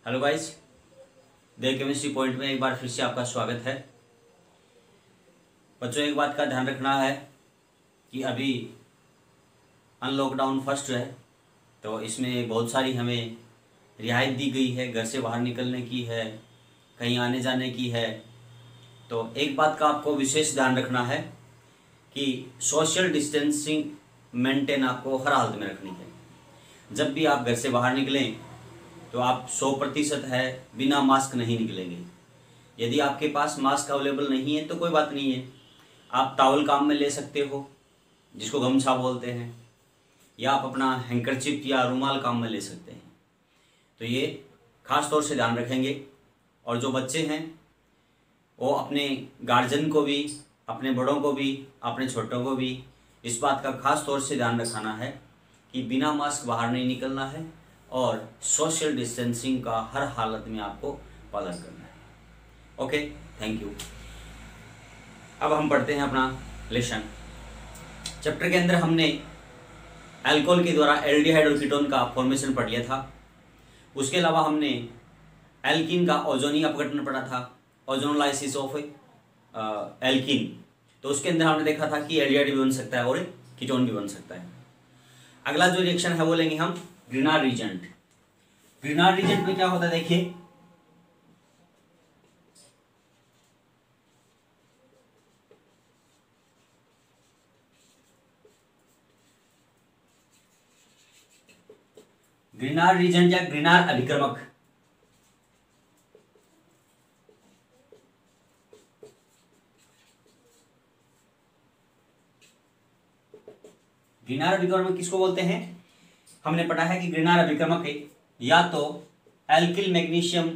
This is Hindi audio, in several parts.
Hello guys, the chemistry point में एक बार फिर से आपका स्वागत है। बच्चों, एक बात का ध्यान रखना है कि अभी अनलॉकडाउन फर्स्ट है, तो इसमें बहुत सारी हमें रियायत दी गई है, घर से बाहर निकलने की है, कहीं आने जाने की है। तो एक बात का आपको विशेष ध्यान रखना है कि सोशल डिस्टेंसिंग मेंटेन आपको हर हालत में रखनी है। जब भी आप घर से बाहर निकलें तो आप 100% है बिना मास्क नहीं निकलेंगे। यदि आपके पास मास्क अवेलेबल नहीं है तो कोई बात नहीं है, आप टॉवल काम में ले सकते हो, जिसको गमछा बोलते हैं, या आप अपना हैंकरचिप या रुमाल काम में ले सकते हैं। तो ये खास तौर से ध्यान रखेंगे। और जो बच्चे हैं वो अपने गार्जियन को भी, अपने बड़ों को भी, अपने छोटों को भी इस बात का खास तौर से ध्यान रखाना है कि बिना मास्क बाहर नहीं निकलना है और सोशल डिस्टेंसिंग का हर हालत में आपको पालन करना है। Okay, thank you. अब हम पढ़ते हैं अपना लेसन। चैप्टर के अंदर हमने अल्कोहल के द्वारा एल्डिहाइड और कीटोन का फॉर्मेशन पढ़ लिया था। उसके अलावा हमने एल्कीन का ओजोनिक अपघटन पढ़ा था, ओजोनोलाइसिस ऑफ एल्कीन। तो उसके अंदर हमने देखा था कि एल्डिहाइड भी बन सकता है और कीटोन भी बन सकता है। अगला जो रिएक्शन है वो लेंगे हम ग्रिनार्ड रीजेंट। ग्रिनार्ड रीजेंट में क्या होता है, देखिए ग्रिनार्ड रीजेंट या ग्रिनार्ड अभिक्रमक ग्रिनार्ड अभिक्रमक किसको बोलते हैं? हमने पढ़ा है कि ग्रिनार्ड अभिक्रमक या तो एल्किल मैग्नीशियम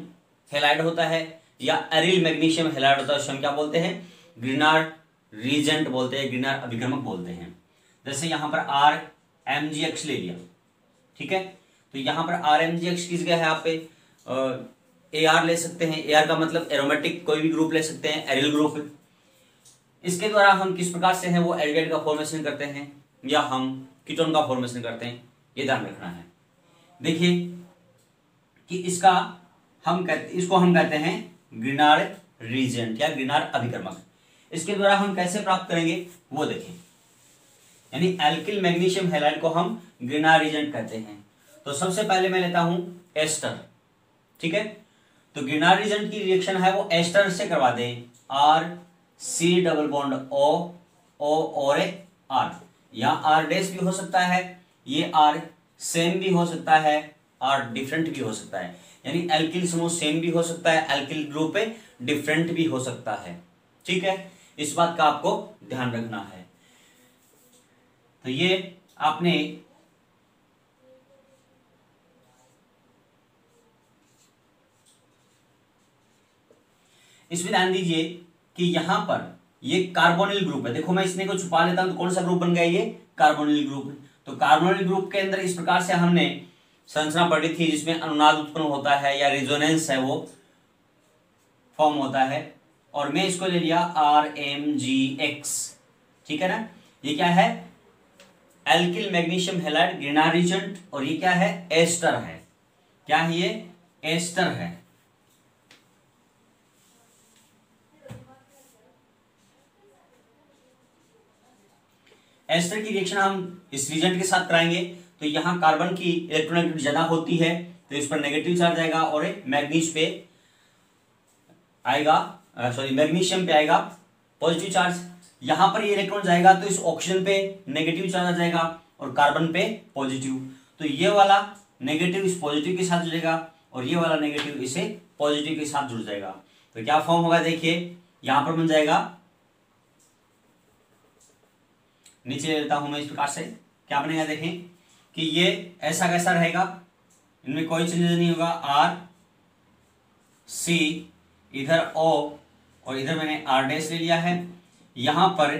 हैलाइड होता है या एरिल मैग्नीशियम हैलाइड होता है। उसको हम क्या बोलते हैं? ग्रिनार्ड रीजेंट बोलते हैं, ग्रिनार्ड अभिक्रमक बोलते हैं। जैसे यहां पर RMgX ले लिया, ठीक है। तो यहां पर RMgX किस जगह है? आप पे AR ले सकते हैं। AR का मतलब एरोमेटिक कोई भी ग्रुप ले सकते हैं, एरिल ग्रुप। इसके द्वारा हम किस प्रकार से हैं वो एल्डिहाइड का फॉर्मेशन करते हैं या हम कीटोन का फॉर्मेशन करते हैं, ये ध्यान रखना है। देखिए कि इसको हम कहते हैं ग्रिनार्ड रीजेंट या ग्रिनार्ड अभिक्रमक। इसके द्वारा हम कैसे प्राप्त करेंगे वो देखें। यानी एल्किल मैग्नीशियम हैलाइड को हम ग्रिनार्ड रीजेंट कहते हैं। तो सबसे पहले मैं लेता हूं एस्टर, ठीक है। तो ग्रिनार्ड रीजेंट की रिएक्शन है वो एस्टर से करवा दें। RC डबल बॉन्ड O और R, यहाँ R डैश भी हो सकता है, ये R सेम भी हो सकता है, R डिफरेंट भी हो सकता है। यानी एल्किल समूह सेम भी हो सकता है, एल्किल ग्रुप डिफरेंट भी हो सकता है, ठीक है। इस बात का आपको ध्यान रखना है। तो ये आपने इसमें ध्यान दीजिए कि यहां पर ये कार्बोनिल ग्रुप है। देखो मैं इसने को छुपा लेता हूं तो कौन सा ग्रुप बन गया? ये कार्बोनिल ग्रुप। तो कार्बोनिल ग्रुप के अंदर इस प्रकार से हमने संरचना पढ़ी थी जिसमें अनुनाद उत्पन्न होता है या रेजोनेंस है वो फॉर्म होता है। और मैं इसको ले लिया RMgX, ठीक है ना। ये क्या है? Alkyl magnesium halide Grignard reagent. और ये क्या है? एस्टर है। क्या है ये? एस्टर है। एस्टर की रिएक्शन हम इस रीजेंट के साथ कराएंगे। तो यहां कार्बन की इलेक्ट्रॉनिक ज्यादा होती है तो इस पर नेगेटिव चार्ज आएगा और मैग्नीशियम पे आएगा, मैग्नीशियम पे आएगा पॉजिटिव चार्ज। यहां पर ये इलेक्ट्रॉन जाएगा तो इस ऑक्सीजन पे नेगेटिव चार्ज आ जाएगा और कार्बन पे पॉजिटिव। तो ये वाला नेगेटिव इस पॉजिटिव के साथ जुड़ेगा और ये वाला नेगेटिव इसे पॉजिटिव के साथ जुड़ जाएगा। तो क्या फॉर्म होगा? देखिए यहां पर बन जाएगा, नीचे ले लेता हूं मैं इस प्रकार से, क्या बनेगा? देखें कि ये ऐसा कैसा रहेगा, इनमें कोई चेंजेस नहीं होगा। RC, इधर O और इधर मैंने R डैश ले लिया है। यहां पर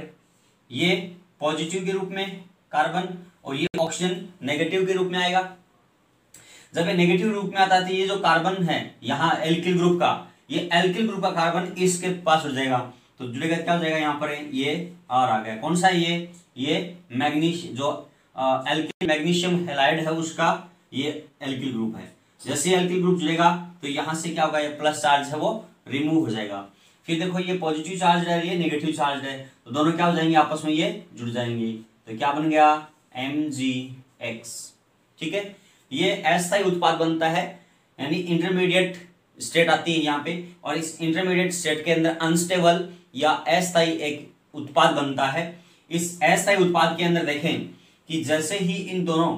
ये पॉजिटिव के रूप में कार्बन और ये ऑक्सीजन नेगेटिव के रूप में आएगा। जब ये नेगेटिव रूप में आता है तो ये जो कार्बन है यहाँ एल्किल ग्रुप का, ये एल्किल ग्रुप का कार्बन इसके पास हो जाएगा। तो जुड़ेगा, क्या हो जाएगा? यहाँ पर ये R आ गया। कौन सा है ये मैग्नीशियम, जो एल्किल मैग्नीशियम हैलाइड है उसका ये एल्किल ग्रुप है। जैसे एल्किल ग्रुप जुड़ेगा तो यहाँ से क्या होगा, ये प्लस चार्ज है वो रिमूव हो जाएगा। फिर देखो ये पॉजिटिव चार्ज है, ये नेगेटिव चार्ज है, तो दोनों क्या हो जाएंगे, आपस में ये जुड़ जाएंगे। तो क्या बन गया, MgX। ठीक है, ये अस्थायी उत्पाद बनता है, यानी इंटरमीडिएट स्टेट आती है यहाँ पे, और इस इंटरमीडिएट स्टेट के अंदर अनस्टेबल या अस्थायी एक उत्पाद बनता है। इस अस्थायी उत्पाद के अंदर देखें कि जैसे ही इन दोनों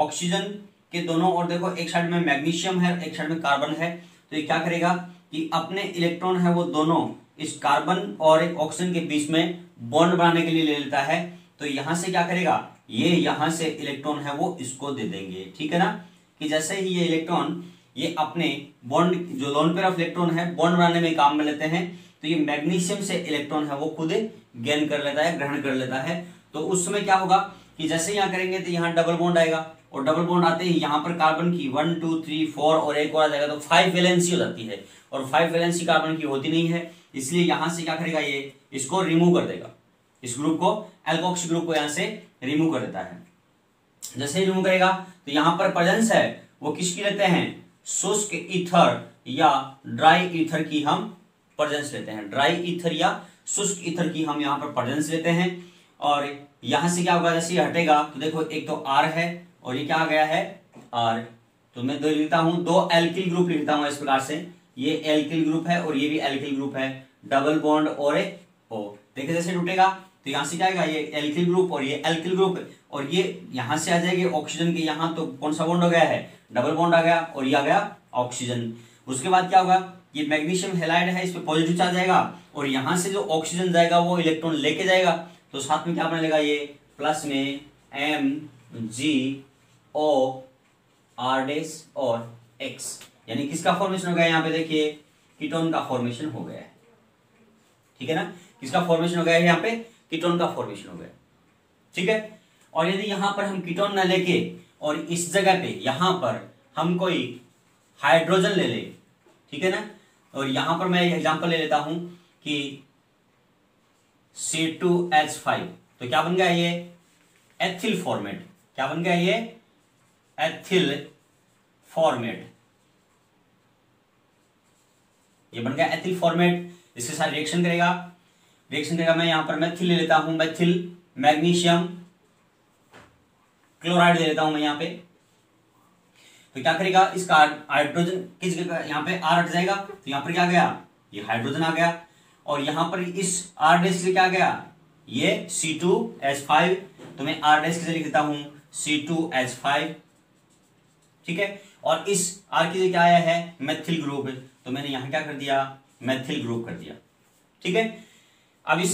ऑक्सीजन के दोनों, और देखो एक साइड में मैग्नीशियम है, एक साइड में कार्बन है, तो ये क्या करेगा कि अपने इलेक्ट्रॉन है वो दोनों इस कार्बन और ऑक्सीजन के बीच में बॉन्ड बनाने के लिए ले लेता है। तो यहां से क्या करेगा, ये यहां से इलेक्ट्रॉन है वो इसको दे देंगे। ठीक है ना, कि जैसे ही ये इलेक्ट्रॉन ये अपने बॉन्ड, जो लोन पेयर ऑफ इलेक्ट्रॉन है, बॉन्ड बनाने में काम में लेते हैं, तो ये मैग्नीशियम से इलेक्ट्रॉन है वो खुद गेन कर लेता है, ग्रहण कर लेता है। तो उस समय क्या होगा कि जैसे यहाँ करेंगे तो यहाँ डबल बॉन्ड आएगा, और डबल बॉन्ड आते ही यहाँ पर कार्बन की 1 2 3 4 और एक और आ जाएगा, तो 5 वैलेंसी हो जाती है, और 5 वैलेंसी कार्बन की होती नहीं है, इसलिए यहाँ से क्या करेगा, ये इसको रिमूव कर देगा, इस ग्रुप को, एल्कोक्सी ग्रुप को यहाँ से रिमूव कर देता है। जैसे ही रिमूव करेगा तो यहाँ पर प्रेजेंस है वो किसकी लेते हैं, शुष्क ईथर या ड्राई ईथर की हम प्रेजेंस लेते हैं, ड्राई ईथर या शुष्क ईथर की हम यहाँ पर प्रेजेंस लेते हैं। और यहां से क्या होगा, जैसे ये हटेगा तो देखो एक तो R है और ये क्या आ गया है R, तो मैं दो लिखता हूं, दो एल्किल ग्रुप लिखता हूं इस प्रकार से, ये एल्किल ग्रुप है और ये भी एल्किल ग्रुप है, डबल बॉन्ड और O। देखिए जैसे टूटेगा तो यहां से क्या आएगा, ये एल्किल ग्रुप और ये एल्किल ग्रुप, और ये यहां से आ जाएगी ऑक्सीजन के यहाँ, तो कौन सा बॉन्ड हो गया है, डबल बॉन्ड आ गया, और ये आ गया ऑक्सीजन। उसके बाद क्या होगा, ये मैग्नीशियम हैलाइड है, इस पे पॉजिटिव चार्ज आएगा, और यहां से जो ऑक्सीजन जाएगा वो इलेक्ट्रॉन लेके जाएगा, तो साथ में क्या बना लेगा, ये प्लस में MgO R' और X, यानी किसका फॉर्मेशन हो गया, यहाँ पे देखिए कीटोन का फॉर्मेशन हो गया है। ठीक है ना, किसका फॉर्मेशन हो गया है, यहाँ पे कीटोन का फॉर्मेशन हो गया। ठीक है, और यदि यहां पर हम कीटोन न लेके और इस जगह पे यहां पर हम कोई हाइड्रोजन ले ले, ठीक है ना, और यहां पर मैं एग्जांपल ले लेता हूं कि C2H5, तो क्या बन गया, ये एथिल फॉर्मेट, क्या बन गया, ये एथिल फॉर्मेट, ये बन गया एथिल फॉर्मेट। इसके साथ रिएक्शन करेगा, मैं यहां पर मैथिल ले लेता हूं, मैथिल मैग्नीशियम क्लोराइड ले लेता हूं मैं यहां पे, तो क्या करेगा, इसका हाइड्रोजन किस जगह, यहाँ पे R हट जाएगा, तो यहाँ पर क्या गया, ये हाइड्रोजन आ गया, और यहां पर इस R' से क्या गया, ये C2H5, तो मैं R' से लिख देता हूं C2H5। ठीक है, और इस R की जगह क्या आया है, मैथिल ग्रुप, तो मैंने यहां क्या कर दिया, मैथिल ग्रुप कर दिया। ठीक है, अब इस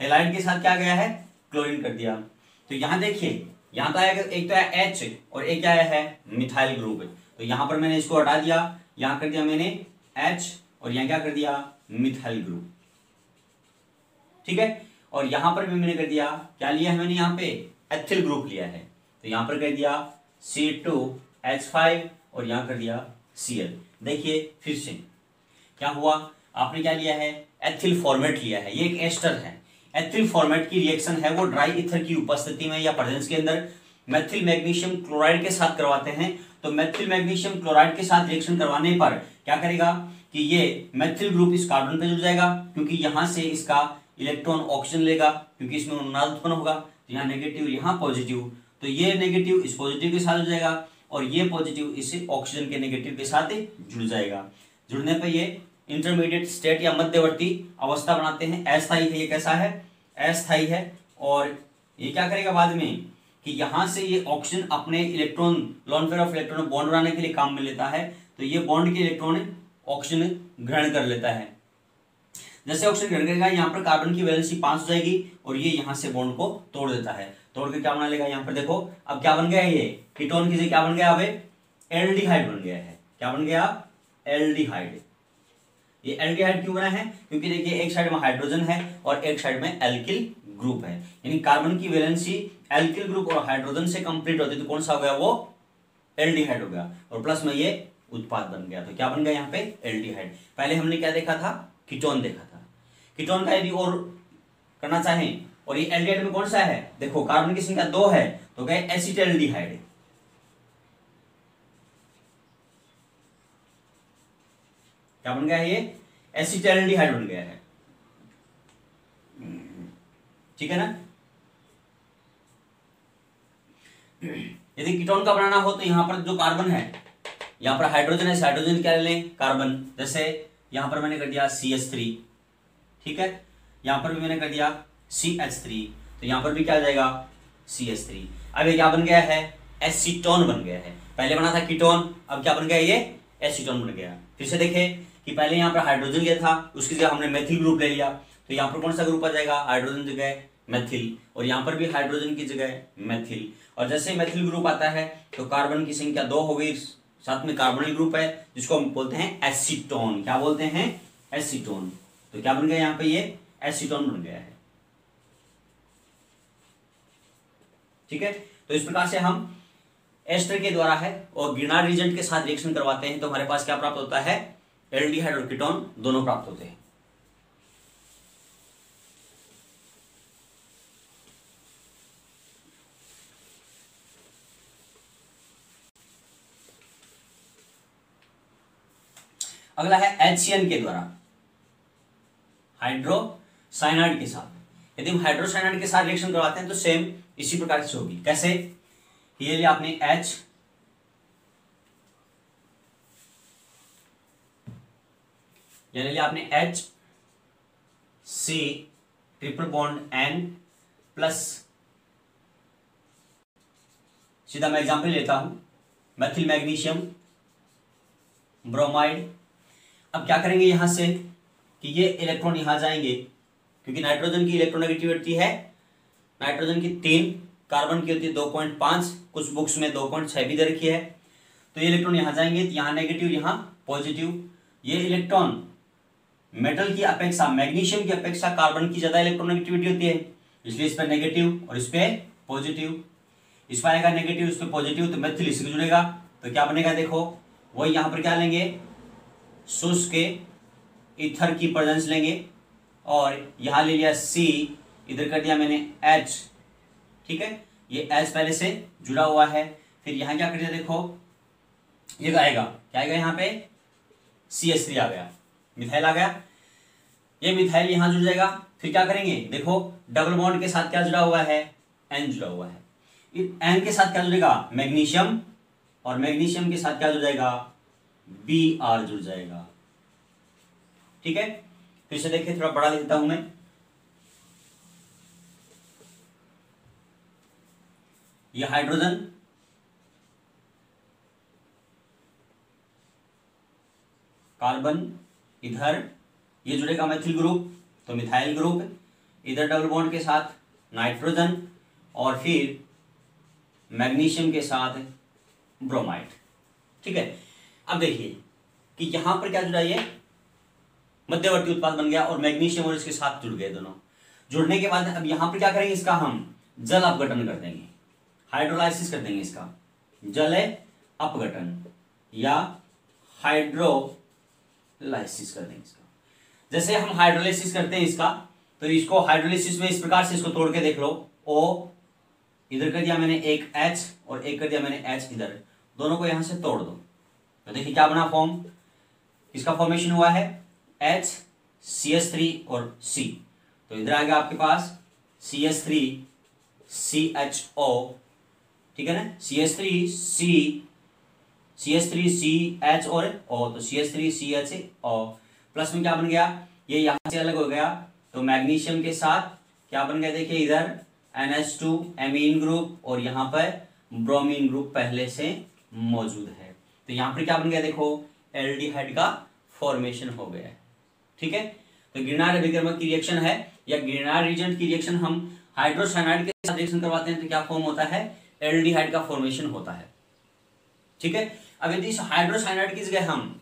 हैलाइड के साथ क्या गया है, क्लोरीन कर दिया। तो यहां देखिए, यहां तो आया, एक तो है H और एक क्या आया है, मिथाइल ग्रुप, तो यहां पर मैंने इसको हटा दिया, यहां कर दिया मैंने H, और यहां क्या कर दिया, मिथाइल ग्रुप। ठीक है, और यहां पर भी मैंने कर दिया, क्या लिया है मैंने, यहां पे एथिल ग्रुप लिया है, तो यहां पर कर दिया C2H5 और यहां कर दिया Cl। देखिए फिर से क्या हुआ, आपने क्या लिया है, एथिल फॉर्मेट लिया है, ये एक एस्टर है। एथिल फॉर्मेट की रिएक्शन है वो ड्राई ईथर की उपस्थिति में या प्रेजेंस के अंदर मेथिल मैग्नीशियम क्लोराइड के साथ करवाते हैं। तो मेथिल मैग्नीशियम क्लोराइड के साथ रिएक्शन करवाने पर क्या करेगा कि ये मेथिल ग्रुप इस कार्बन पे जुड़ जाएगा, क्योंकि यहां से इसका इलेक्ट्रॉन ऑक्सीजन लेगा, क्योंकि इसमें उन्नाद उत्पन्न होगा, तो यहाँ नेगेटिव यहाँ पॉजिटिव, तो ये नेगेटिव इस पॉजिटिव के साथ जुड़ जाएगा और ये पॉजिटिव इस ऑक्सीजन के नेगेटिव के साथ जुड़ जाएगा। जुड़ने पर ये इंटरमीडिएट स्टेट या मध्यवर्ती अवस्था बनाते हैं। अस्थायी है, ये कैसा है, अस्थायी है। और ये क्या करेगा बाद में कि यहां से ये ऑक्सीजन अपने electron lone pair of electron bond बनाने के लिए काम में लेता है, तो ये बॉन्ड के इलेक्ट्रॉन ऑक्सीजन ग्रहण कर लेता है। जैसे ऑक्सीजन ग्रहण करेगा यहाँ पर कार्बन की वैलेंसी 5 हो जाएगी और ये यहाँ से बॉन्ड को तोड़ देता है। तोड़ के क्या बना लेगा, यहाँ पर देखो अब क्या बन गया है, ये कीटोन की जगह क्या बन गया, अब एल्डिहाइड बन गया है। क्या बन गया, एल्डिहाइड। ये एल्डिहाइड क्यों बना है, क्योंकि देखिए एक साइड में हाइड्रोजन है और एक साइड में एल्किल ग्रुप है, यानी कार्बन की वैलेंसी एल्किल ग्रुप और हाइड्रोजन से कंप्लीट होती है, तो कौन सा हो गया, वो एल्डिहाइड हो गया और प्लस में ये उत्पाद बन गया। तो क्या बन गया यहाँ पे, एल्डिहाइड। पहले हमने क्या देखा था, कीटोन देखा था। कीटोन का यदि और करना चाहें, और ये एल्डिहाइड में कौन सा है, देखो कार्बन की संख्या 2 है तो गए एसिटाल्डिहाइड। क्या बन गया है ये, एसिटाल्डिहाइड बन गया है, ठीक है ना। यदि कीटोन का बनाना हो तो यहां पर जो कार्बन है, यहां पर हाइड्रोजन है, हाइड्रोजन क्या ले लें, कार्बन, जैसे यहां पर मैंने कर दिया CH3, ठीक है, यहां पर भी मैंने कर दिया CH3, तो यहां पर भी क्या आ जाएगा CH3। अब ये क्या बन गया है, एसीटोन बन गया है। पहले बना था कीटोन, अब क्या बन गया ये, एसीटोन बन गया। फिर से देखें कि पहले यहाँ पर हाइड्रोजन लिया था, उसकी जगह हमने मेथिल ग्रुप ले लिया, तो यहाँ पर कौन सा ग्रुप आ जाएगा, हाइड्रोजन जगह मेथिल, और यहाँ पर भी हाइड्रोजन की जगह मेथिल। और जैसे मेथिल ग्रुप आता है तो कार्बन की संख्या 2 हो गई, साथ में कार्बोनिल ग्रुप है जिसको हम बोलते हैं एसीटोन। क्या बोलते हैं, एसीटोन। तो क्या बन गया यहाँ पे, ये एसीटोन बन गया है, ठीक है। तो इस प्रकार से हम एस्टर के द्वारा है और गिरनार रीजेंट के साथ रिएक्शन करवाते हैं तो हमारे पास क्या प्राप्त होता है, एल्डिहाइड और कीटोन दोनों प्राप्त होते हैं। अगला है HCN के द्वारा हाइड्रोसाइनाइड के साथ। यदि हम हाइड्रोसाइनाइड के साथ रिएक्शन करवाते हैं तो सेम इसी प्रकार से होगी। कैसे, ये लिया आपने H, ये ले लिया आपने H C triple bond N plus, सीधा मैं एग्जाम्पल लेता हूं, मेथिल मैग्नीशियम ब्रोमाइड। अब क्या करेंगे यहां से कि ये इलेक्ट्रॉन यहां जाएंगे, क्योंकि नाइट्रोजन की इलेक्ट्रोनेगेटिविटी है, नाइट्रोजन की 3, कार्बन की होती है 2.5, कुछ बुक्स में 2.6 भी दे रखी है। तो ये इलेक्ट्रॉन यहां जाएंगे, तो यहां नेगेटिव यहां पॉजिटिव। ये इलेक्ट्रॉन मेटल की अपेक्षा, मैग्नीशियम की अपेक्षा कार्बन की ज्यादा इलेक्ट्रोनेगेटिविटी होती है, इसलिए इस पर नेगेटिव और इस पे पॉजिटिव। इस पर आएगा नेगेटिव, इस पर पॉजिटिव, तो मेथिल इससे जुड़ेगा, तो क्या बनेगा, देखो वही यहां पर क्या लेंगे, शुष्क ईथर की प्रेजेंस लेंगे, और यहां ले लिया C, इधर कर दिया मैंने H, ठीक है, ये H पहले से जुड़ा हुआ है। फिर यहां क्या कर दिया, देखो ये आएगा, क्या आएगा यहाँ पे, CH3 आ गया, मिथाइल आ गया, ये मिथाइल यहां जुड़ जाएगा। फिर क्या करेंगे, देखो डबल बॉन्ड के साथ क्या जुड़ा हुआ है, N जुड़ा हुआ है, N के साथ क्या जुड़ेगा, मैग्नीशियम, और मैग्नीशियम के साथ क्या जुड़ जाएगा, Br जुड़ जाएगा, ठीक है। फिर से देखिए, थोड़ा बड़ा लिखता हूं मैं, ये हाइड्रोजन, कार्बन इधर, ये जुड़ेगा मेथिल ग्रुप तो मिथाइल ग्रुप, इधर डबल बॉन्ड के साथ नाइट्रोजन, और फिर मैग्नीशियम के साथ ब्रोमाइड, ठीक है। अब देखिए कि यहां पर क्या जुड़ा, ये मध्यवर्ती उत्पाद बन गया और मैग्नीशियम और इसके साथ जुड़ गए दोनों। जुड़ने के बाद अब यहां पर क्या करेंगे, इसका हम जल अपघटन कर देंगे, हाइड्रोलाइसिस कर देंगे, इसका जल अपघटन या हाइड्रोलाइसिस कर देंगे इसका। जैसे हम हाइड्रोलाइसिस करते हैं इसका, तो इसको हाइड्रोलाइसिस में इस प्रकार से इसको तोड़ के देख लो, O इधर कर दिया मैंने एक H और एक कर दिया मैंने H इधर, दोनों को यहां से तोड़ दो, तो देखिए क्या बना फॉर्म, किसका फॉर्मेशन हुआ है, H CH3 और C। तो इधर आ गया आपके पास CH3 CHO, ठीक है ना, CH3 CH और O, तो CH3 CHO प्लस में क्या बन गया, ये यहां से अलग हो गया, तो मैग्नीशियम के साथ क्या बन गया, देखिए इधर NH2 एमीन ग्रुप और यहां पर ब्रोमीन ग्रुप पहले से मौजूद है, तो यहां पर क्या बन गया, देखो एल्डिहाइड का फॉर्मेशन हो गया है, ठीक है। तो गिरनार अभिकर्मक की रिएक्शन है या गिरनार रीजेंट की रिएक्शन हम हाइड्रोसाइनाइड के साथ रिएक्शन करवाते हैं तो क्या फॉर्म होता है, एल्डिहाइड का फॉर्मेशन होता है, ठीक है। अब यदि इस हाइड्रोसाइनाइड की जगह हम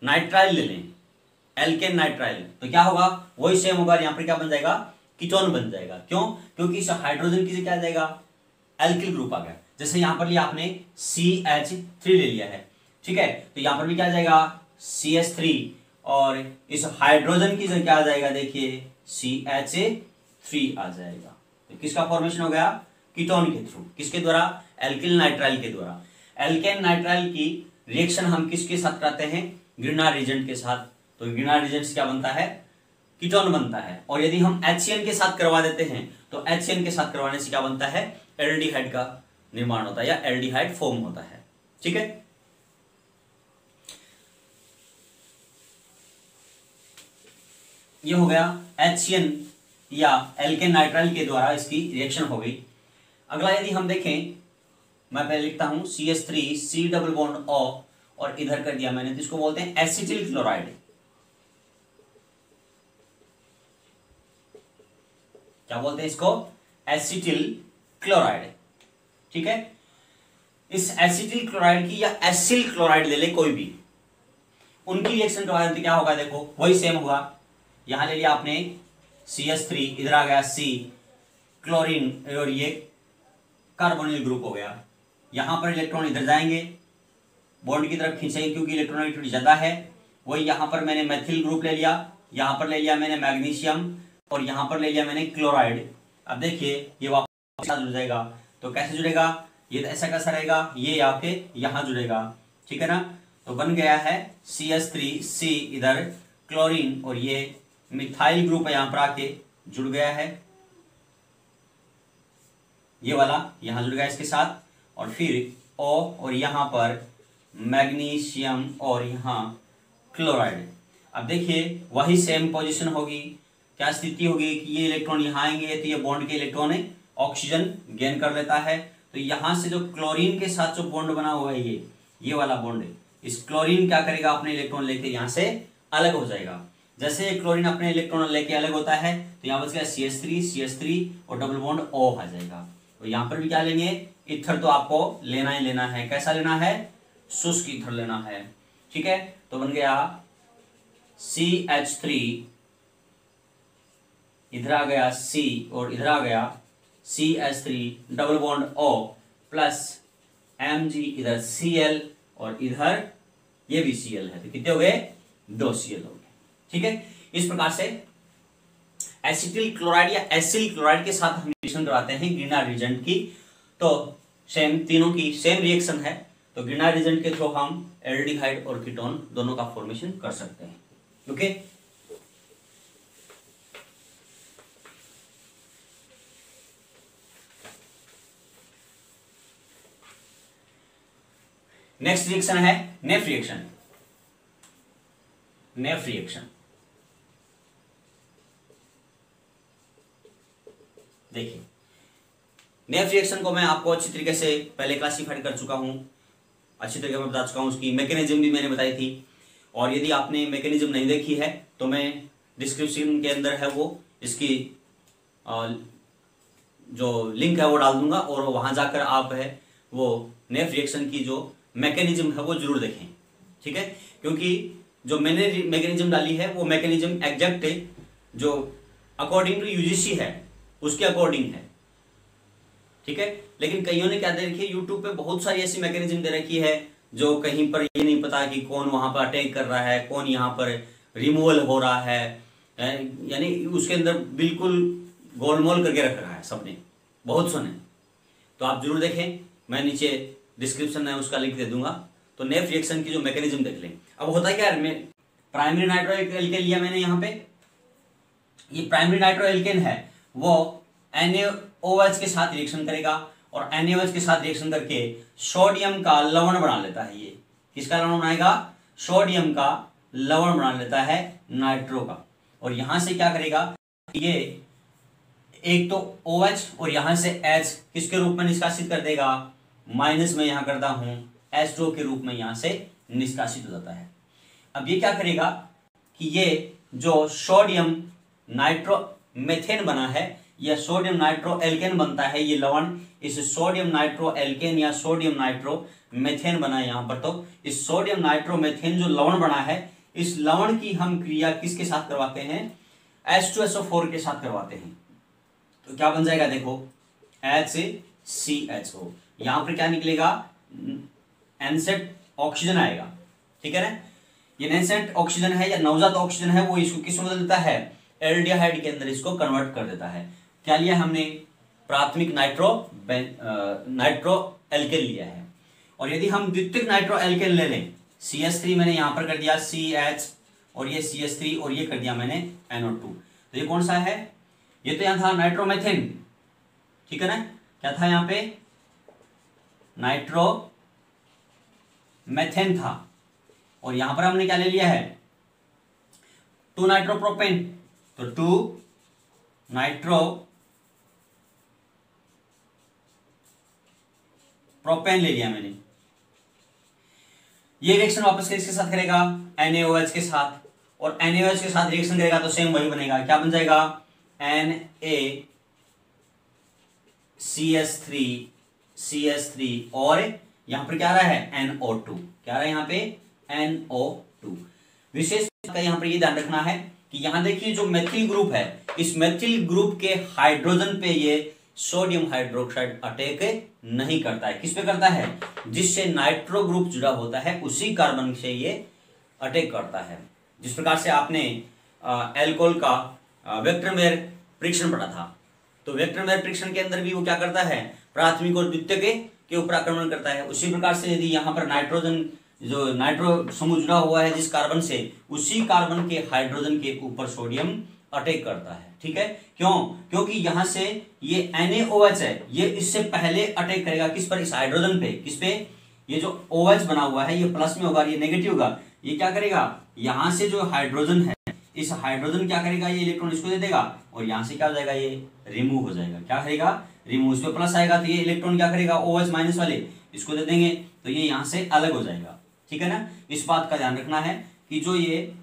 नाइट्राइल ले लें, एल्केन नाइट्राइल, तो क्या होगा, वही सेम होगा, यहाँ पर क्या बन जाएगा, कीटोन बन जाएगा। क्यों, क्योंकि इस हाइड्रोजन की जगह क्या आ जाएगा, एल्किल ग्रुप आ गया। जैसे यहां पर लिया आपने CH3 ले लिया है, ठीक है, तो यहां पर भी क्या आ जाएगा CH3, और इस हाइड्रोजन की जगह क्या आ जाएगा, देखिए CH3 आ जाएगा। तो किसका फॉर्मेशन हो गया, कीटोन के थ्रू, किसके द्वारा, एल्किल नाइट्राइल के द्वारा। एल्केन नाइट्राइल की रिएक्शन हम किसके साथ कराते हैं, गिरनार रीजेंट के साथ तो ग्रीनहाइड रिएजेंट से क्या बनता है, कीटोन बनता है। और यदि हम HCN के साथ करवा देते हैं तो HCN के साथ करवाने से क्या बनता है, एल्डिहाइड का निर्माण होता है या एल्डिहाइड फॉर्म होता है। ठीक है, ये हो गया HCN या एल्केन नाइट्राइल के द्वारा इसकी रिएक्शन हो गई। अगला यदि हम देखें, मैं पहले लिखता हूं CH3 C double bond O और इधर कर दिया मैंने, तो इसको बोलते हैं एसिटिल क्लोराइड। क्या बोलते हैं इसको, एसिटिल क्लोराइड। ठीक है, इस एसिटिल क्लोराइड की या एसिल क्लोराइड ले ले कोई भी, उनकी रिएक्शन करवा देते क्या होगा, देखो वही सेम होगा। यहां ले लिया आपने CH3, इधर आ गया C क्लोरीन और ये कार्बोनिल ग्रुप हो गया। यहां पर इलेक्ट्रॉन इधर जाएंगे, बॉन्ड की तरफ खींचेंगे क्योंकि इलेक्ट्रॉनिक ज्यादा है। वही यहां पर मैंने मेथिल ग्रुप ले लिया, यहां पर ले लिया मैंने मैग्नीशियम और यहां पर ले लिया मैंने क्लोराइड। अब देखिए ये वापस जुड़ जाएगा, तो कैसे जुड़ेगा, ये ऐसा कैसा रहेगा, ये आके यहां जुड़ेगा। ठीक है ना, तो बन गया है CH3C इधर क्लोरीन और ये मिथाइल ग्रुप है यहां पर आके जुड़ गया है, ये वाला यहां जुड़ गया इसके साथ, और फिर O और यहां पर मैग्नीशियम और यहां क्लोराइड। अब देखिए वही सेम पोजीशन होगी, क्या स्थिति होगी कि ये इलेक्ट्रॉन यहां आएंगे तो ये बॉन्ड के इलेक्ट्रॉन ऑक्सीजन गेन कर लेता है। तो यहां से जो क्लोरीन के साथ जो बॉन्ड बना हुआ है ये वाला बॉन्ड, इस क्लोरीन क्या करेगा, अपने इलेक्ट्रॉन लेके यहां से अलग हो जाएगा। जैसे क्लोरीन अपने इलेक्ट्रॉन लेके अलग होता है तो यहाँ बच गया CH3 और डबल बॉन्ड O आ जाएगा। तो यहाँ पर भी क्या लेंगे, ईथर तो आपको लेना ही लेना है। कैसा लेना है, शुष्क ईथर लेना है। ठीक है, तो बन गया CH3, इधर आ गया C और इधर आ गया CH3 double bond O plus Mg, इधर Cl और इधर ये भी Cl है, तो कितने हो गए, 2 Cl हो गए। ठीक है, इस प्रकार से एसिटिल क्लोराइड या एसिल क्लोराइड के साथ हम रिएक्शन करवाते हैं ग्रीनहाइड रिएजेंट की, तो सेम तीनों की सेम रिएक्शन है। तो ग्रीनहाइड रिएजेंट के थ्रू हम एल्डिहाइड और कीटोन दोनों का फॉर्मेशन कर सकते हैं। ओके, नेक्स्ट रिएक्शन है नेफ रिएक्शन। नेफ रिएक्शन देखिए, नेफ रिएक्शन को मैं आपको अच्छी तरीके से पहले क्लासिफाइड कर चुका हूं, अच्छी तरीके से बता चुका हूं, उसकी मैकेनिज्म भी मैंने बताई थी। और यदि आपने मैकेनिज्म नहीं देखी है तो मैं डिस्क्रिप्शन के अंदर है वो इसकी जो लिंक है वो डाल दूंगा, और वहां जाकर आप है वो नेफ रिएक्शन की जो मैकेनिज्म है वो जरूर देखें। ठीक है, क्योंकि जो मैंने मैकेनिज्म डाली है वो मैकेनिज्म एग्जैक्ट जो अकॉर्डिंग टू यूजीसी है उसके अकॉर्डिंग है। ठीक है, लेकिन कईयों ने क्या दे रखी है, यूट्यूब पे बहुत सारी ऐसी मैकेनिज्म दे रखी है जो कहीं पर ये नहीं पता कि कौन वहां पर अटैक कर रहा है, कौन यहाँ पर रिमूवल हो रहा है, यानी उसके अंदर बिल्कुल गोलमोल करके रख रहा है सबने, बहुत सुने। तो आप जरूर देखें, मैं नीचे डिस्क्रिप्शन में उसका लिंक दे दूंगा। तो नेफ रिएक्शन की जो मैकेनिज्म देख लें। अब होता क्या है, मैं प्राइमरी नाइट्रो एल्केन लिया मैंने यहाँ पे, ये प्राइमरी नाइट्रो एल्केन है वो NaOH के साथ रिएक्शन करेगा और NaOH के साथ रिएक्शन करके सोडियम का लवण बना लेता है। ये किसका लवण बनाएगा, सोडियम का लवण बना लेता है नाइट्रो का। और यहां से क्या करेगा, ये एक तो OH और यहां से H किसके रूप में निष्कासित कर देगा, माइनस में यहां करता हूं H2 के रूप में यहां से निष्कासित हो जाता है। अब ये क्या करेगा कि ये जो सोडियम नाइट्रो मेथेन बना है या सोडियम नाइट्रो एल्केन बनता है, ये लवण इस सोडियम नाइट्रो एल्केन या सोडियम नाइट्रो मेथेन बना है यहाँ पर। तो इस सोडियम नाइट्रो मेथेन जो लवण बना है, इस लवण की हम क्रिया किसके साथ करवाते हैं, H2SO4 के साथ करवाते हैं। तो क्या बन जाएगा, देखो HCHO, यहां पर क्या निकलेगा, एनसेट ऑक्सीजन आएगा। ठीक है ना, ये एनसेट ऑक्सीजन है या नवजात ऑक्सीजन है, वो इसको किस में बदल देता है, एल्डिहाइड के अंदर इसको कन्वर्ट कर देता है। क्या लिया हमने, प्राथमिक नाइट्रो एल्केन लिया है। और यदि हम द्वितीयक नाइट्रो एल्केन ले लें, CH3 मैंने यहां पर कर दिया CH और ये CH3 और ये कर दिया मैंने NO2। तो ये कौन सा है? ये तो यहाँ था नाइट्रोमेथेन, ठीक है ना। क्या था यहाँ पे? नाइट्रोमेथेन था। और यहां पर हमने क्या ले लिया है? 2 नाइट्रोप्रोपेन। तो 2 नाइट्रोप्रोपेन ले लिया मैंने। ये रिएक्शन वापस किसके साथ करेगा? NaOH के साथ। और NaOH के साथ रिएक्शन करेगा तो सेम वही बनेगा। क्या बन जाएगा? NaCH3 और यहां पर क्या आ रहा है? NO2। क्या आ रहा है यहाँ पे? NO2। विशेष का यहां पर ये ध्यान रखना है कि यहां देखिए जो मेथिल ग्रुप है, इस मेथिल ग्रुप के हाइड्रोजन पे ये सोडियम हाइड्रोक्साइड अटैक नहीं करता है। किस पे करता है? जिससे नाइट्रो ग्रुप जुड़ा होता है उसी कार्बन से ये अटैक करता है। जिस प्रकार से आपने एल्कोहल का वेक्टरमेयर परीक्षण पढ़ा था, तो वेक्टरमेयर परीक्षण के अंदर भी वो क्या करता है? प्राथमिक और द्वितीयक के ऊपर आक्रमण करता है। उसी प्रकार से यदि यहाँ पर नाइट्रोजन जो नाइट्रो समूह जुड़ा हुआ है जिस कार्बन से, उसी कार्बन के हाइड्रोजन के ऊपर सोडियम अटैक करता है। ठीक है, क्यों? क्योंकि यहां से ये NaOH है, ये इससे पहले अटैक करेगा किस पर? इस हाइड्रोजन पे। किस पे? ये जो OH बना हुआ है ये प्लस में होगा, ये नेगेटिव होगा। ये क्या करेगा? यहां से जो हाइड्रोजन है, इस हाइड्रोजन क्या करेगा? ये इलेक्ट्रॉन इसको दे देगा और यहां से क्या हो जाएगा? ये रिमूव हो जाएगा। क्या करेगा? रिमूव। इस पे प्लस आएगा तो ये इलेक्ट्रॉन क्या करेगा? OH माइनस वाले इसको दे देंगे तो ये यहां से अलग हो जाएगा। ठीक है ना। इस बात का ध्यान रखना है कि जो ये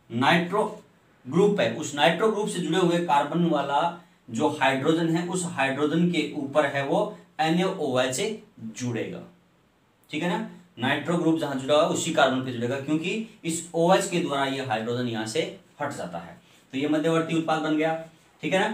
नाइट्रो ग्रुप है, उस नाइट्रो ग्रुप से जुड़े हुए कार्बन वाला जो हाइड्रोजन है, उस हाइड्रोजन के ऊपर है वो NaOH जुड़ेगा। ठीक है ना। नाइट्रो ग्रुप जहां जुड़ा हुआ उसी कार्बन पे जुड़ेगा, क्योंकि इस OH के द्वारा ये हाइड्रोजन यहां से हट जाता है। तो ये मध्यवर्ती उत्पाद बन गया। ठीक है ना।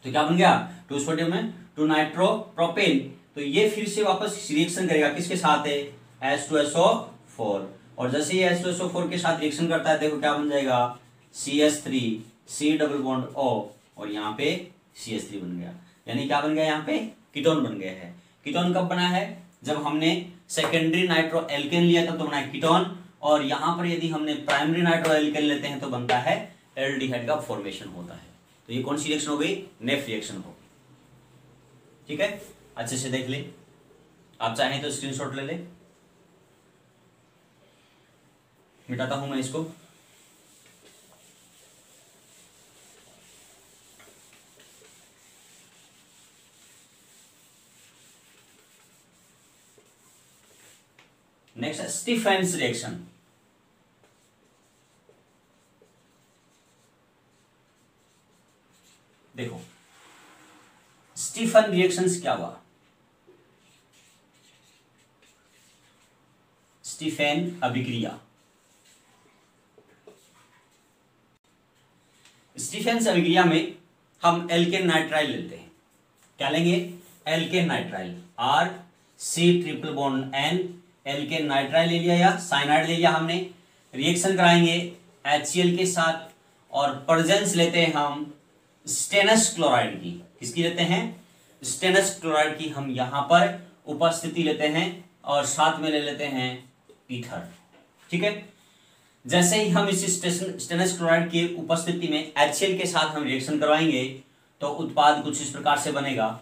तो क्या बन गया? 2 सोडियम में 2 नाइट्रोप्रोपेन। तो ये फिर से वापस रिएक्शन करेगा किसके साथ है? H2SO4। और जैसे ही H2SO4 के साथ रिएक्शन करता है, देखो क्या बन जाएगा? CH3 C double bond O और यहाँ पे CH3 बन गया। यानी क्या बन गया? यहाँ पे कीटोन बन गया है। कीटोन कब बना है? जब हमने सेकेंडरी नाइट्रो एल्केन लिया था तो बना है कीटोन। और यहाँ पर यदि हमने प्राइमरी नाइट्रो एल्केन लेते हैं तो बनता है एल्डिहाइड का फॉर्मेशन होता है। तो ये कौन सी रिएक्शन हो गई? नेफ रिएक्शन हो गई। ठीक है, अच्छे से देख ले। आप चाहें तो स्क्रीनशॉट ले ले। मिटाता हूं मैं इसको। नेक्स्ट है स्टीफेंस रिएक्शन। देखो स्टीफन रिएक्शंस क्या हुआ? स्टीफेन अभिक्रिया। स्टीफेंस अभिक्रिया में हम एल्केन नाइट्राइल लेते हैं। क्या लेंगे? Alkane nitrile. RC triple bond N, alkane nitrile ले लिया या साइनाइड ले लिया हमने। रिएक्शन कराएंगे HCl के साथ और प्रेजेंस लेते हैं हम स्टेनस क्लोराइड की। किसकी लेते हैं? स्टेनस क्लोराइड की हम यहां पर उपस्थिति लेते हैं और साथ में ले लेते हैं ईथर। ठीक है। जैसे ही हम इस स्टेनस क्लोराइड की उपस्थिति में HCl के साथ हम रिएक्शन करवाएंगे तो उत्पाद कुछ इस प्रकार से बनेगा।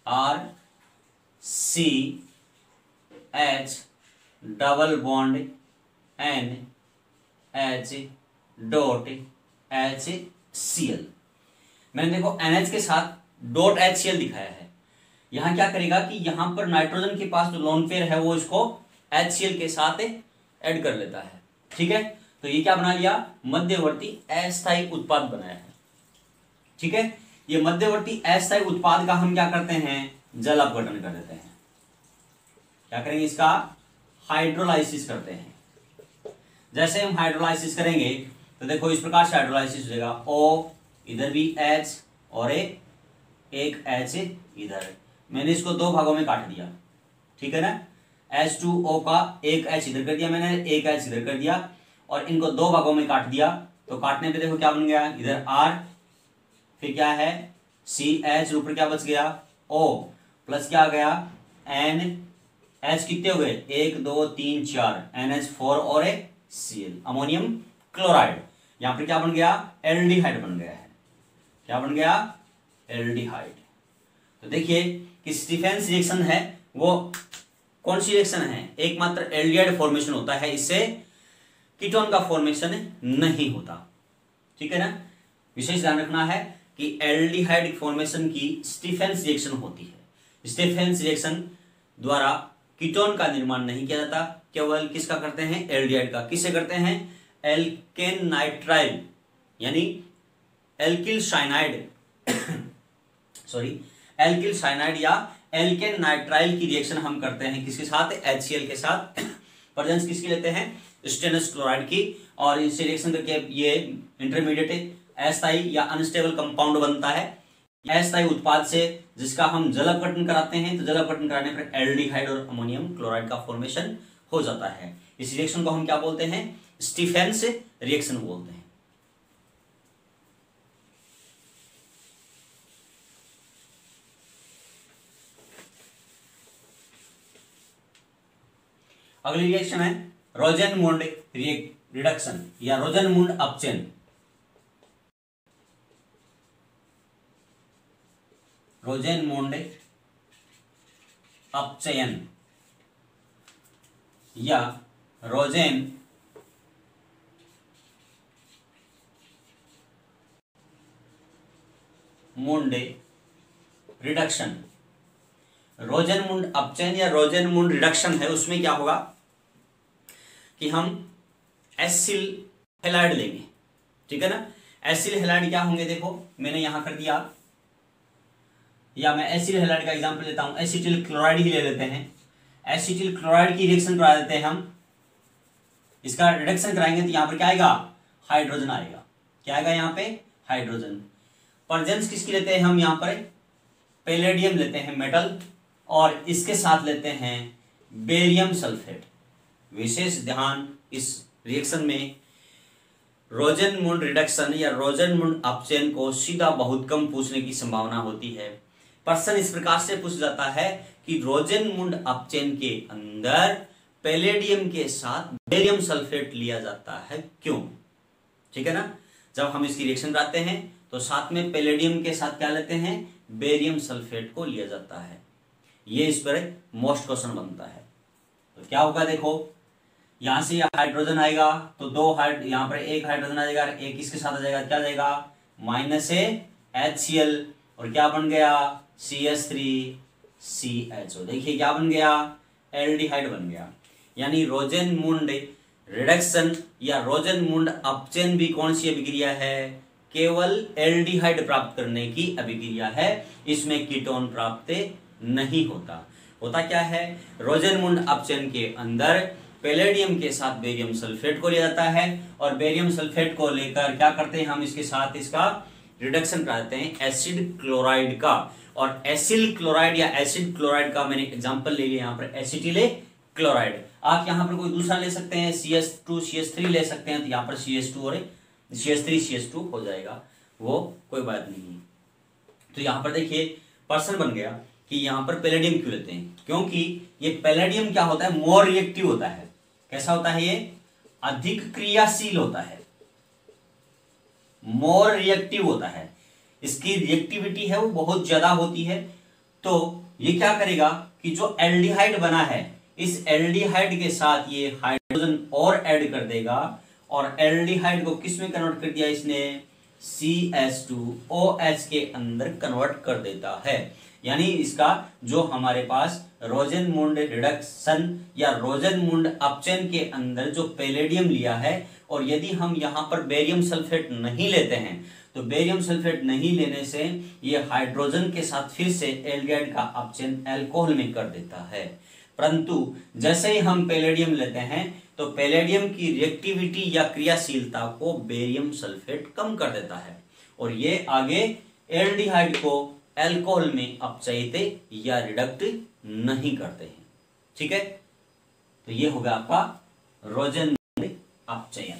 RCH double bond NH dot HCl। मैंने देखो NH के साथ डॉट HCl दिखाया है। यहां क्या करेगा कि यहां पर नाइट्रोजन के पास जो लोन पेयर है वो इसको HCl के साथ ऐड कर लेता है। ठीक है। तो ये क्या बना लिया? मध्यवर्ती अस्थायी उत्पाद बनाया है। ठीक है। ये मध्यवर्ती अस्थायी उत्पाद का हम क्या करते हैं? जल अपघटन कर देते हैं। क्या करेंगे? इसका हाइड्रोलाइसिस करते हैं। जैसे हम हाइड्रोलाइसिस करेंगे तो देखो इस प्रकार से हाइड्रोलाइसिस हो जाएगा। O इधर भी H और एक H इधर। मैंने इसको 2 भागों में काट दिया। ठीक है ना। H2O का एक H इधर कर दिया मैंने, एक H इधर कर दिया और इनको 2 भागों में काट दिया। तो काटने पे देखो क्या बन गया? इधर R, फिर क्या है? CH, ऊपर क्या बच गया? O प्लस क्या आ गया? N एच कितने हो गए, 1 2 3 4, NH4 और एक Cl, अमोनियम क्लोराइड। यहां पर क्या बन गया, एल्डिहाइड बन गया है। क्या बन गया, एल्डिहाइड। तो देखिए कि स्टीफेंस रिएक्शन है वो कौन सी रिएक्शन है, एकमात्र एल्डिहाइड फॉर्मेशन होता है, इससे कीटोन का फॉर्मेशन नहीं होता। ठीक है ना, विशेष ध्यान रखना है कि एल्डिहाइड फॉर्मेशन की स्टीफेंस रिएक्शन होती है। स्टीफेंस रिएक्शन द्वारा कीटोन का निर्माण नहीं किया जाता, केवल किसका करते हैं, एल्डिहाइड का। किससे करते हैं, एल्केन नाइट्राइल यानी alkyl cyanide sorry alkyl cyanide या एल्केन नाइट्राइल की रिएक्शन हम करते हैं किसके साथ, HCl के साथ। प्रेजेंस किसकी लेते हैं, स्टेनस क्लोराइड की, और इस रिएक्शन करके ये इंटरमीडिएट अस्थायी या अनस्टेबल कंपाउंड बनता है अस्थायी उत्पाद से, जिसका हम जल अपघटन कराते हैं। तो जल अपघटन कराने पर एल्डिहाइड और अमोनियम क्लोराइड का फॉर्मेशन हो जाता है। इस रिएक्शन को हम क्या बोलते हैं, स्टीफेंस रिएक्शन बोलते हैं। अगली रिएक्शन है रोजेनमुंड रिडक्शन या रोजेनमुंड अपचयन। रोजेनमुंड अपचयन या रोजेनमुंड रिडक्शन। रोजेनमुंड अपचयन या रोजेनमुंड रिडक्शन है, उसमें क्या होगा कि हम एसिल हैलाइड लेंगे। ठीक है ना, एसिल हैलाइड क्या होंगे, देखो मैंने यहां कर दिया, या मैं एसिल हैलाइड का एग्जांपल लेता हूं, एसिटिल क्लोराइड ही ले लेते हैं। एसिटिल क्लोराइड की रिएक्शन करा देते हैं हम, इसका रिडक्शन कराएंगे तो यहां पर क्या आएगा, हाइड्रोजन आएगा। क्या आएगा यहां पे, हाइड्रोजन। प्रेजेंस किसकी लेते हैं हम, यहां पर पैलेडियम लेते हैं मेटल, और इसके साथ लेते हैं बेरियम सल्फेट। विशेष ध्यान इस रिएक्शन में रोजेनमुंड रिडक्शन या रोजेनमुंड अपचयन को सीधा बहुत कम पूछने की संभावना होती है। प्रश्न इस प्रकार से पूछ जाता है कि रोजेनमुंड अपचयन के अंदर पैलेडियम के साथ बेरियम सल्फेट लिया जाता है, क्यों। ठीक है ना, जब हम इसकी रिएक्शन कराते हैं तो साथ में पैलेडियम के साथ क्या लेते हैं, बेरियम सल्फेट को लिया जाता है। ये इस पर मोस्ट क्वेश्चन बनता है। तो क्या होगा, देखो यहां से हाइड्रोजन आएगा तो दो यहां पर एक हाइड्रोजन आ जाएगा, एक इसके साथ आ जाएगा, क्या जाएगा -HCl, और क्या बन गया CH3CHO। देखिए क्या बन गया, एल्डिहाइड बन गया। यानी रोजेनमुंड रिडक्शन या रोजेनमुंड अपचयन भी कौन सी अभिक्रिया है, केवल एल्डिहाइड प्राप्त करने की अभिक्रिया है, इसमें कीटोन प्राप्त नहीं होता। होता क्या है, रोजेनमुंड अपचयन के अंदर पैलेडियम के साथ बेरियम सल्फेट को लिया जाता है, और बेरियम सल्फेट को लेकर क्या करते हैं हम, इसके साथ इसका रिडक्शन कराते हैं एसिड क्लोराइड का। और एसिल क्लोराइड या एसिड क्लोराइड का मैंने एग्जांपल ले लिया, यहाँ पर एसिटिल क्लोराइड। आप यहाँ पर कोई दूसरा ले सकते हैं, CH2 CH3 ले सकते हैं, तो यहाँ पर CH2 और CH3 CH2 हो जाएगा, वो कोई बात नहीं है। तो यहाँ पर देखिए प्रश्न बन गया कि यहाँ पर पैलेडियम क्यों लेते हैं, क्योंकि ये पैलेडियम क्या होता है, मोर रिएक्टिव होता है। कैसा होता है, ये अधिक क्रियाशील होता है, मोर रिएक्टिव होता है, इसकी रिएक्टिविटी है वो बहुत ज्यादा होती है। तो ये क्या करेगा कि जो एल्डिहाइड बना है, इस एल्डिहाइड के साथ ये हाइड्रोजन और ऐड कर देगा, और एल्डिहाइड को किस में कन्वर्ट कर दिया इसने, CH2OH के अंदर कन्वर्ट कर देता है। यानी इसका जो हमारे पास रोजेनमुंड रिडक्शन या रोजेनमुंड अपचयन के अंदर जो पैलेडियम लिया है, और यदि हम यहाँ पर बेरियम सल्फेट नहीं लेते हैं, तो बेरियम सल्फेट नहीं लेने से ये हाइड्रोजन के साथ फिर से एल्डिहाइड का अपचयन अल्कोहल में कर देता है। परंतु जैसे ही हम पैलेडियम लेते हैं तो पैलेडियम की रिएक्टिविटी या क्रियाशीलता को बेरियम सल्फेट कम कर देता है, और ये आगे एल्डिहाइड को अल्कोहल में अपचयित या रिडक्ट नहीं करते हैं। ठीक है, तो ये होगा आपका रोजेनमुंड अपचयन।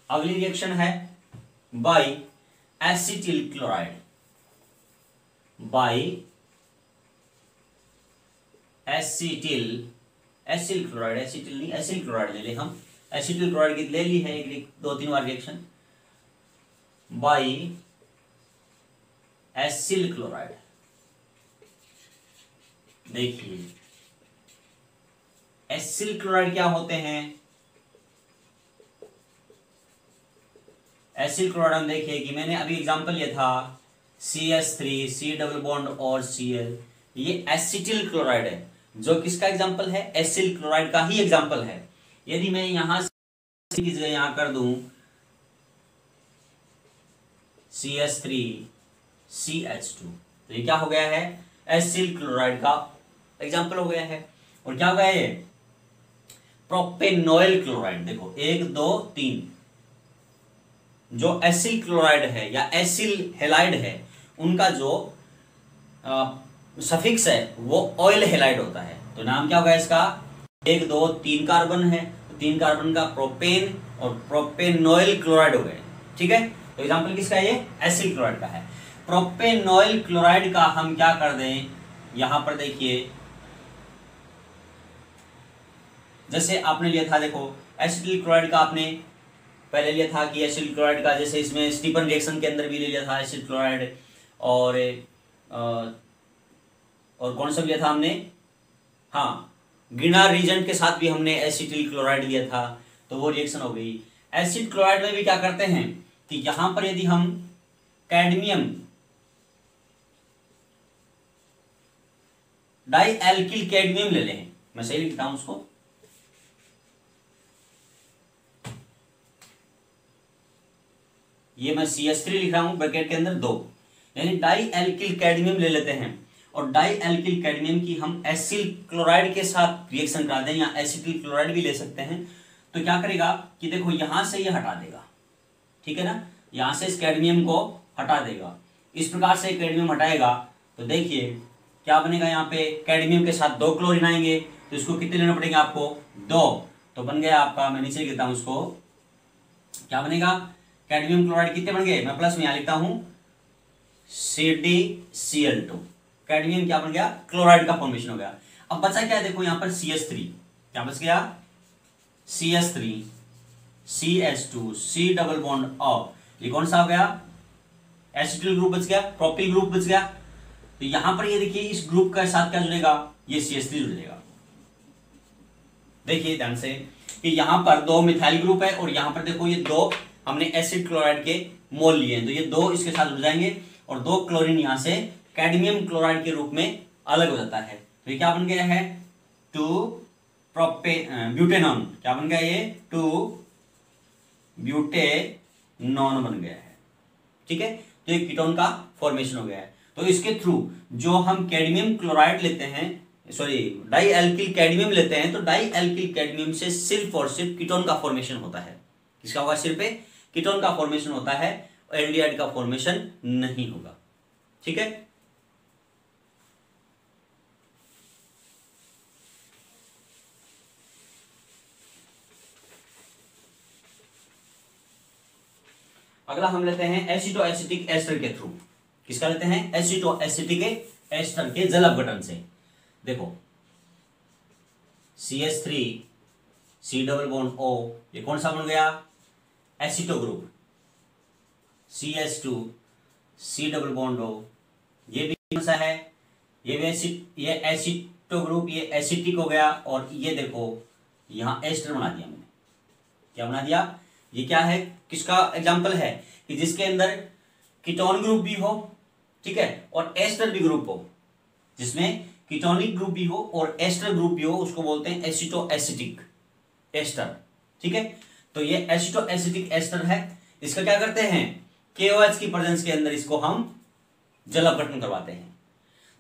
अगली रिएक्शन है by acetyl chloride by acyl chloride, acetyl नहीं एसिल क्लोराइड ले ले हम, एसिटिल क्लोराइड की ले ली है एक 2-3 बार रिएक्शन, बाई एसिल क्लोराइड। देखिए एसिल क्लोराइड क्या होते हैं, एसिल क्लोराइड हम देखिए कि मैंने अभी एग्जांपल लिया था CH3 C डबल बॉन्ड और Cl, ये एसिटिल क्लोराइड है। जो किसका एग्जांपल है, एसिल क्लोराइड का ही एग्जांपल है। यदि मैं यहां से की जगह यहां कर दूं CH3 CH2, तो ये क्या हो गया है, एसिल क्लोराइड का एग्जांपल हो गया है। और क्या हो गया ये, प्रोपेनॉइल क्लोराइड। देखो 1 2 3, जो एसिल क्लोराइड है या एसिल हेलाइड है उनका जो सफिक्स है वो ऑयल हेलाइड होता है। तो नाम क्या होगा इसका, 1 2 3 कार्बन है, तो 3 कार्बन का प्रोपेन और प्रोपेनॉइल क्लोराइड हो गए। ठीक है, तो एग्जांपल किसका है, ये एसिल क्लोराइड का है। प्रोपेनॉइल क्लोराइड का हम क्या कर दें, यहां पर देखिए जैसे आपने लिया था, देखो एसिटिल क्लोराइड का आपने पहले लिया था कि एसिड क्लोराइड का, जैसे इसमें स्टीफन रिएक्शन के अंदर भी ले लिया था एसिड क्लोराइड, और कौन सा लिया था हमने, हाँ ग्रीनार रीजेंट के साथ भी हमने एसिटिल क्लोराइड लिया था, तो वो रिएक्शन हो गई। एसिड क्लोराइड में भी क्या करते हैं कि यहां पर यदि हम कैडमियम डाई एल्किल कैडमियम ले लें, मैं सही लिखता हूं उसको, ये मैं CH3 लिख रहा हूं ब्रैकेट के अंदर 2, यानी डाई एल्किल कैडमियम ले लेते हैं और डाई एल्किल कैडमियम की हम एसिल क्लोराइड के साथ रिएक्शन करा दें या एसिटिल क्लोराइड भी ले सकते हैं, तो क्या करेगा कि देखो यहां से ये हटा देगा, ठीक है ना, यहां से इस कैडमियम को हटा देगा। इस प्रकार से कैडमियम हटाएगा तो देखिए क्या बनेगा, यहाँ पे कैडमियम के साथ 2 क्लोरीन आएंगे, तो इसको कितने लेने पड़ेंगे आपको, 2, तो बन गया आपका, मैं नीचे लिखता हूं उसको, क्या बनेगा, कैडमियम क्लोराइड कितने बन गए, मैं प्लस में यहां लिखता हूं CdCl2, कैडमियम क्या बन गया, क्लोराइड का फॉर्मेशन हो गया। अब बचा क्या, देखो यहां पर CH3, क्या बच गया, CH3 CH2 C double bond of, ये कौन सा हो गया, एसिटिल ग्रुप बच गया, प्रोपिल ग्रुप बच गया। तो यहां पर ये देखिए इस ग्रुप के साथ क्या जुड़ेगा, ये CH3 जुड़ेगा। देखिए ध्यान से कि यहां पर 2 मिथाइल ग्रुप है और यहां पर देखो ये 2 हमने एसिड क्लोराइड के मोल लिए हैं, तो ये 2 इसके साथ जुड़ जाएंगे और 2 क्लोरीन यहां से कैडमियम क्लोराइड के रूप में अलग हो जाता है। तो ये क्या बन गया है, 2 ब्यूटेनॉन, क्या बन गया ये, 2 ब्यूटेनॉन बन गया है। ठीक है, तो एक कीटोन का फॉर्मेशन हो गया है। तो इसके थ्रू जो हम कैडमियम क्लोराइड लेते हैं, सॉरी डाई एल्किल कैडमियम लेते हैं, तो डाई एल्किल कैडमियम से सिर्फ और सिर्फ कीटोन का फॉर्मेशन होता है। किसका होगा, सिर्फ कीटोन का फॉर्मेशन होता है, एल्डिहाइड का फॉर्मेशन नहीं होगा। ठीक है, अगला हम लेते हैं एसिटो एसिटिक एस्टर के थ्रू। किसका लेते हैं, एसिटो एसिटिक एस्टर के जल अपघटन से। देखो CH3 C double bond O, ये कौन सा बन गया, aceto group, CH2 C double bond O, ये भी कौन सा है, ये भी ये एसिटो ग्रुप, ये एसिटिक हो गया, और ये देखो यहां एस्टर बना दिया मैंने, क्या बना दिया, ये क्या है, किसका एग्जाम्पल है कि जिसके अंदर कीटोन ग्रुप भी हो, ठीक है, और एस्टर भी ग्रुप हो, जिसमें कीटोनिक ग्रुप भी हो और एस्टर ग्रुप भी हो, उसको बोलते हैं एसिटो एसिटिक एस्टर। ठीक है, तो ये एसिटो एसिटिक एस्टर है। इसका क्या करते हैं, KOH की प्रेजेंस के अंदर इसको हम जल अपघटन करवाते हैं।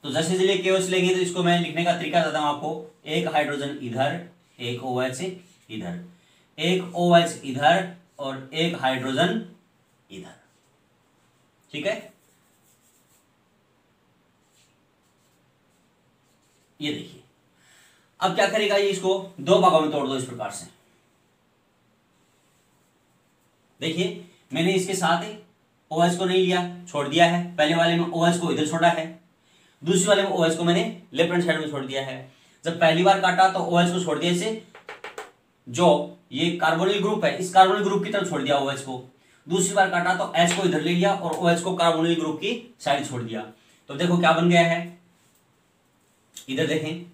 तो जैसे जैसे KOH लेंगे तो इसको मैं लिखने का तरीका बताता हूं आपको, एक हाइड्रोजन इधर, एक OH इधर, एक OH इधर और एक हाइड्रोजन इधर। ठीक है, ये देखिए अब क्या करेगा, ये इसको 2 भागों में तोड़ दो इस प्रकार से। देखिए मैंने इसके साथ OH को नहीं लिया, छोड़ दिया है, पहले वाले में OH को इधर छोड़ा है, दूसरी वाले में OH को मैंने लेफ्ट हैंड साइड में छोड़ दिया है। जब पहली बार काटा तो OH को छोड़ दिया इसे, जो ये कार्बोनिल ग्रुप है इस कार्बोनिल ग्रुप की तरफ छोड़ दिया OH को। दूसरी बार काटा तो H को इधर ले लिया और OH को कार्बोनिल ग्रुप की साइड छोड़ दिया। तो देखो क्या बन गया है, इधर देखें,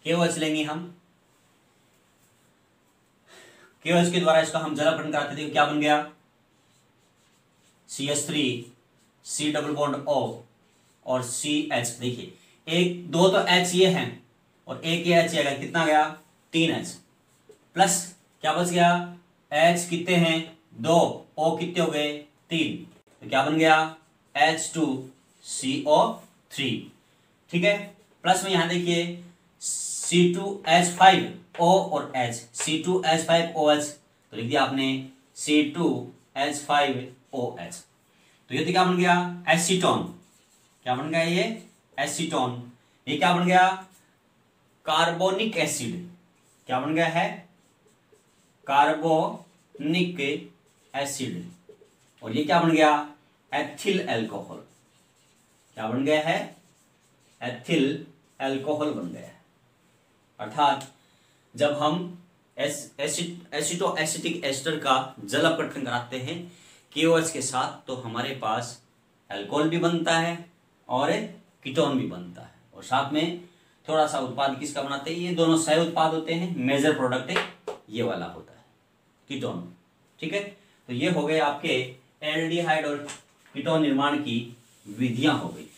KOH लेंगे हम, KOH के द्वारा इसका हम जल अपघटन कराते थे, क्या बन गया, CH3 C double bond O और CH। देखिए एक दो तो H ये हैं और एक ये H आएगा, कितना गया 3H प्लस क्या बच गया H कितने हैं 2, O कितने हो गए 3, तो क्या बन गया H2CO3। ठीक है, प्लस में यहां देखिए C2H5O और H, C2H5OH, तो लिख दिया आपने C2H5OH। तो ये तो क्या बन गया एसीटोन, क्या बन गया ये एसीटोन। ये क्या बन गया कार्बोनिक एसिड, क्या बन गया है कार्बोनिक एसिड। और ये क्या बन गया एथिल अल्कोहल, क्या बन गया है एथिल अल्कोहल बन गया है। अर्थात जब हम एसिटो एसिटिक एस्टर का जल अपघटन कराते हैं KOH के साथ, तो हमारे पास अल्कोहल भी बनता है और कीटोन भी बनता है, और साथ में थोड़ा सा उत्पाद किसका बनाते हैं, ये दोनों सह उत्पाद होते हैं, मेजर प्रोडक्ट ये वाला होता है कीटोन। ठीक है, तो ये हो गए आपके एल्डिहाइड और कीटोन निर्माण की विधियां हो गई।